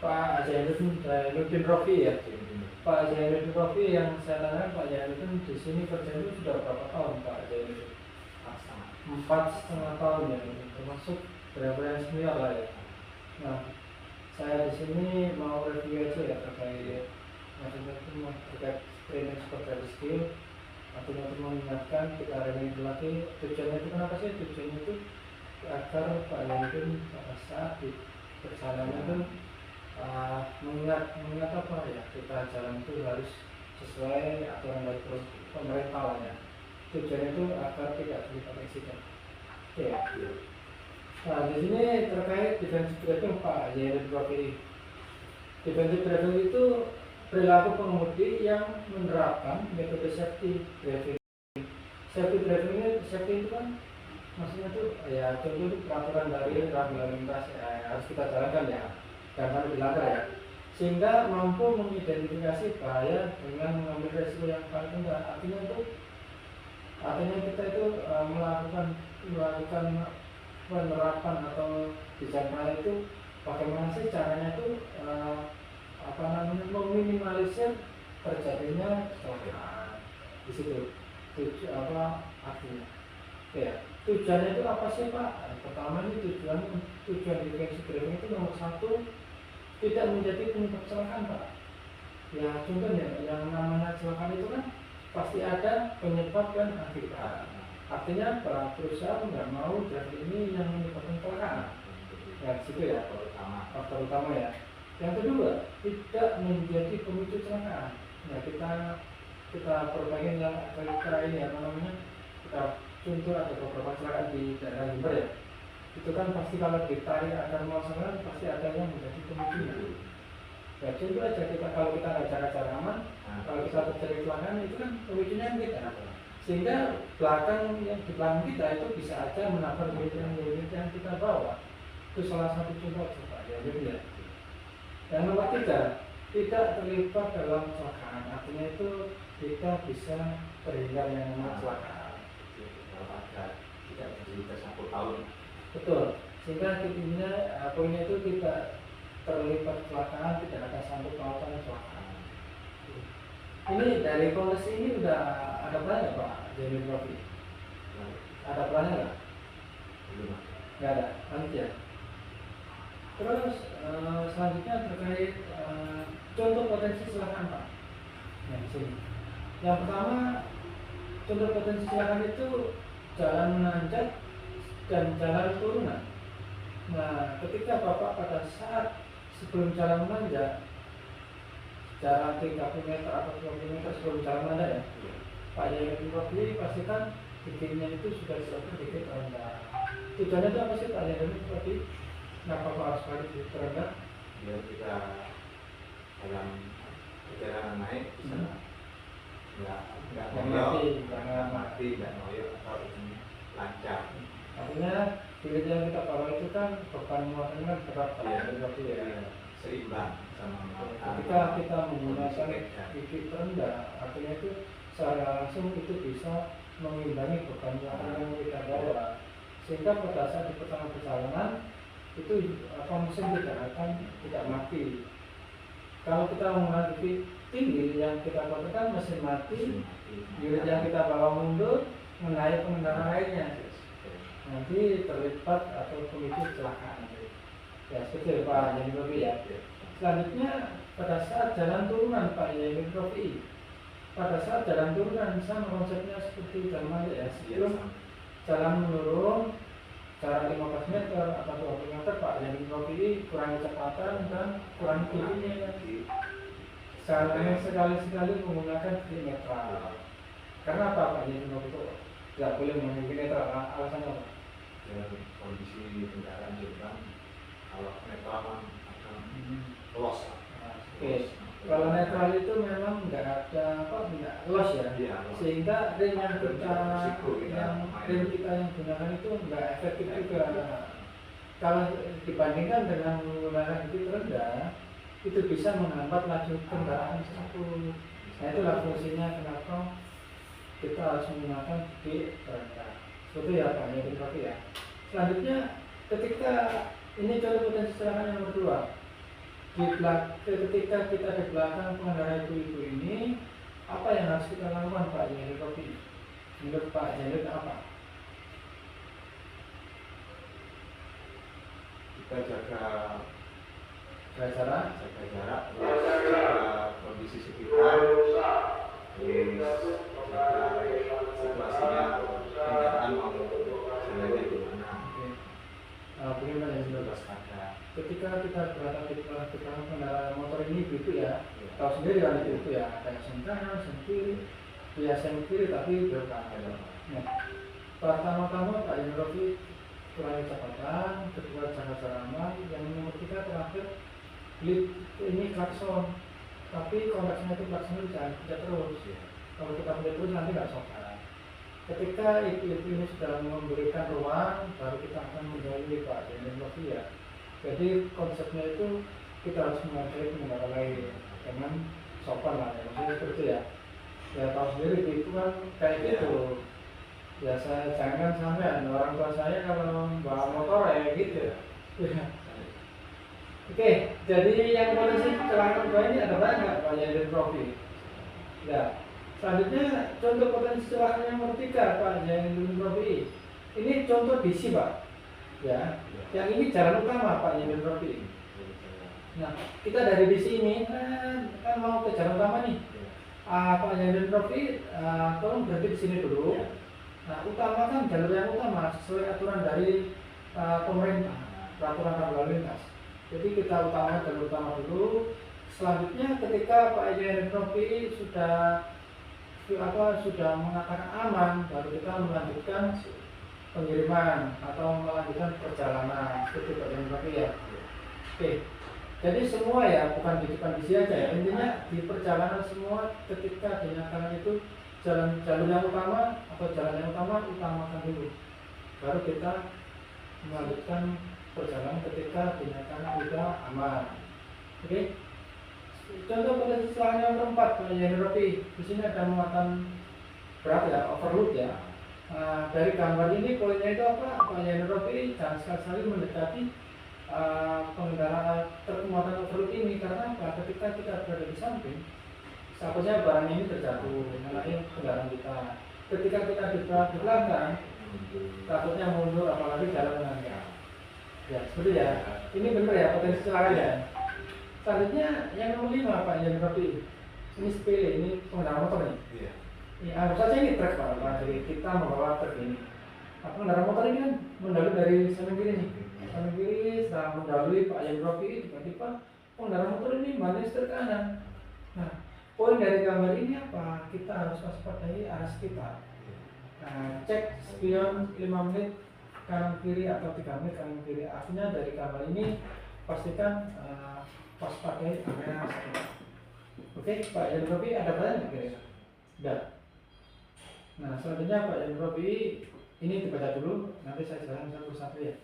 Pak Zainuddin Rofi ya. Pak Zainuddin Rofi yang saya tanyakan, Pak Zainuddin di sini kerja itu sudah berapa tahun Pak Zainuddin? 4,5 tahun ya, termasuk berapa yang senior lah ya. Nah, saya di sini mau review aja ya terkait maksudnya itu terkait training super skill. Artinya untuk mengingatkan kita review lagi tujuannya itu kenapa sih? Tujuannya itu agar Pak Zainuddin pada saat di perjalanan itu mengingat apa ya, kita jalan itu harus sesuai aturan dari pemerintah lah ya. Tujuannya itu agar tidak terlibat eksiden. Oke ya. Nah di sini terkait defensive driving Pak Zainuddin Rofi. Defensive driving itu perilaku pengemudi yang menerapkan metode safety driving. Safety driving ini, safety itu kan maksudnya tuh ya contoh peraturan dari lalu lintas harus kita jalankan ya, jangan dilanggar ya, sehingga mampu mengidentifikasi bahaya dengan mengambil resiko yang paling rendah. Artinya kita itu melakukan penerapan atau bijaksana itu bagaimana sih caranya itu meminimalisir terjadinya kecelakaan di situ. Artinya ya tujuannya itu apa sih Pak? Pertama ini tujuan defensive driving itu nomor satu, tidak menjadi penyebab kecelakaan Pak. Ya contohnya yang namanya kecelakaan itu kan pasti ada penyebab dan akibat. Artinya perusahaan nggak mau driver ini yang menyebabkan kecelakaan. Ya situ ya faktor utama ya. Yang kedua, tidak menjadi pemicu kecelakaan. Ya kita perbaiki yang kira ini apa namanya, kita contoh ada beberapa kecelakaan di daerah Jember ya. Itu kan pasti kalau ditarik akan masalah pasti ada yang menjadi pemicunya. Ya contoh aja kalau kita nggak cara aman, kalau kita terjadi kecelakaan itu kan pemicunya kita. Sehingga yang di belakang kita itu bisa aja menabrak unit yang kita bawa. Itu salah satu contoh Pak ya. Yang nomor 3, tidak terlibat dalam kecelakaan. Artinya itu kita bisa terhindar yang namanya kecelakaan. Tidak terjadi tersangkut tahun. Betul. Sehingga intinya poinnya itu tidak terlibat kecelakaan, tidak ada sangkut pautan kecelakaan. Ini dari polisi ini udah ada perannya Pak Zainuddin Rofi? Ada perannya nggak? Belum. Nggak ada, lanjut ya. Terus selanjutnya terkait contoh potensi kecelakaan Pak. Nah di sini. Yang pertama, contoh potensi kecelakaan itu jalan menanjak dan jalan turunan. Nah ketika Bapak pada saat sebelum jalan menanjak jarak 30 meter atau 20 meter sebelum jalan menanjak ya, Pak Zainuddin Rofi pastikan giginya itu sudah sedikit rendah. Tujuannya itu apa sih Pak Zainuddin Rofi? Kenapa Pak harus balik sedikit rendah? Biar kita dalam perjalanan naik bisa nggak mati, nggak ngoyo atau ini lancar. Artinya pilih yang kita bawa itu kan beban muatannya berat Pak Zainuddin Rofi ya. Seimbang sama ketika kita menggunakan gigi rendah, artinya itu secara langsung itu bisa mengimbangi beban yang kita bawa, sehingga pada saat di pertengahan perjalanan itu mesin tidak mati. Kalau kita menggunakan gigi tinggi yang kita pakai mesin mati, unit yang kita bawa mundur menaik pengendara lainnya, nanti terlibat atau pemicu kecelakaan. Ya seperti Pak Zainuddin Rofi ya. Selanjutnya pada saat jalan turunan Pak Zainuddin Rofi, pada saat jalan turunan sama konsepnya seperti jalan aja ya, sebelum jalan menurun jarak 15 meter atau 20 meter Pak Zainuddin Rofi kurangi kecepatan dan kurangi tingginya. Caranya sekali-sekali menggunakan gigi netral. Karena apa Pak Zainuddin Rofi itu tidak boleh menggunakan gigi netral? Alasannya apa? Dalam kondisi kendaraan jembatan kalau netral akan loss. Oke. Kalau netral itu memang nggak ada nggak loss ya, sehingga rim yang kita yang gunakan itu nggak efektif juga. Kalau dibandingkan dengan menggunakan gigi rendah, itu bisa menghambat laju kendaraan tersebut. Nah itulah fungsinya kenapa kita harus menggunakan gigi rendah. Seperti ya Pak Zainuddin Rofi ya. Selanjutnya ketika ini contoh potensi kecelakaan yang nomor 2. ketika kita di belakang pengendara ibu-ibu ini, apa yang harus kita lakukan Pak Jainur Rofi? Menurut Pak Jainur apa? Kita jaga Cara jarak, terus jaga kondisi sekitar, terus jaga situasinya kendaraan mau jalannya gimana. bagaimana ya Jainur? Waspada. Ketika kita berada di belakang kendaraan motor ini ibu ya, tahu sendiri kan itu ya, kayak sen kanan, sen kiri, ya sen kiri tapi belok kanan. Nah, pertama-tama Pak Jainur Rofi kurangi kecepatan, kedua jaga jarak aman, yang nomor tiga terakhir ini klakson. Tapi konteksnya itu klakson jangan tidak terus. Kalau kita tidak terus nanti nggak sopan. Ketika ibu-ibu ini sudah memberikan ruang, baru kita akan mendahului Pak Jainur Rofi ya. Jadi konsepnya itu kita harus menghargai pengendara lain dengan sopan lah ya, maksudnya seperti itu ya. Ya tahu sendiri itu kan kayak gitu. Ya saya jangan sampai orang tua saya kalau bawa motor ya gitu. Oke, jadi yang potensi kecelakaan dua ini ada banyak Pak Jainur Rofi. Ya, selanjutnya contoh potensi kecelakaan yang nomor 3 Pak Jainur Rofi. Ini contoh DC Pak. Ya, yang ini jalan utama Pak Jainur Rofi. Nah, kita dari DC ini kan mau ke jalan utama nih. Pak Jainur Rofi, tolong berhenti di sini dulu. Nah, utamakan jalur yang utama sesuai aturan dari pemerintah, peraturan lalu lintas. Jadi kita utamakan jalur utama dulu. Selanjutnya ketika Pak Jainur Rofi sudah mengatakan aman, baru kita melanjutkan pengiriman atau melanjutkan perjalanan seperti Pak Jainur Rofi ya. Oke, jadi semua ya bukan di depan di aja ya. Intinya di perjalanan semua ketika dinyatakan itu jalur yang utama atau jalan yang utamakan dulu, baru kita melanjutkan perjalanan ketika dinyatakan sudah aman. Oke. Contoh potensi kecelakaan yang keempat Pak Jainur Rofi. Di sini ada muatan berat ya, overload ya. Dari gambar ini poinnya itu apa? Pak Jainur Rofi jangan sekali-sekali mendekati pengendara truk muatan overload ini, karena apa? Ketika kita berada di samping, takutnya barang ini terjatuh mengenai kendaraan kita. Ketika kita di belakang, takutnya mundur apalagi jalan menanjak. Ya, seperti ya. Ini benar ya potensi kecelakaan ya. Selanjutnya yang nomor 5 Pak Jainur Rofi. Ini sepele, ini pengendara motor nih. Iya. Ini anggap saja ini truk Pak. Jadi kita membawa truk ini. Pengendara motor ini kan mendahului dari samping kiri nih. Samping kiri setelah mendahului Pak Jainur Rofi, tiba-tiba pengendara motor ini balik ke kanan. Nah, poin dari gambar ini apa? Kita harus waspadai arah sekitar. Cek spion 5 menit kanan kiri atau 3 menit kanan kiri. Artinya dari gambar ini pastikan waspadai area sekitar. Oke, Pak Jainur Rofi ada pertanyaan kira-kira? Sudah. Nah, selanjutnya Pak Jainur Rofi ini dibaca dulu, nanti saya jelaskan satu persatu ya.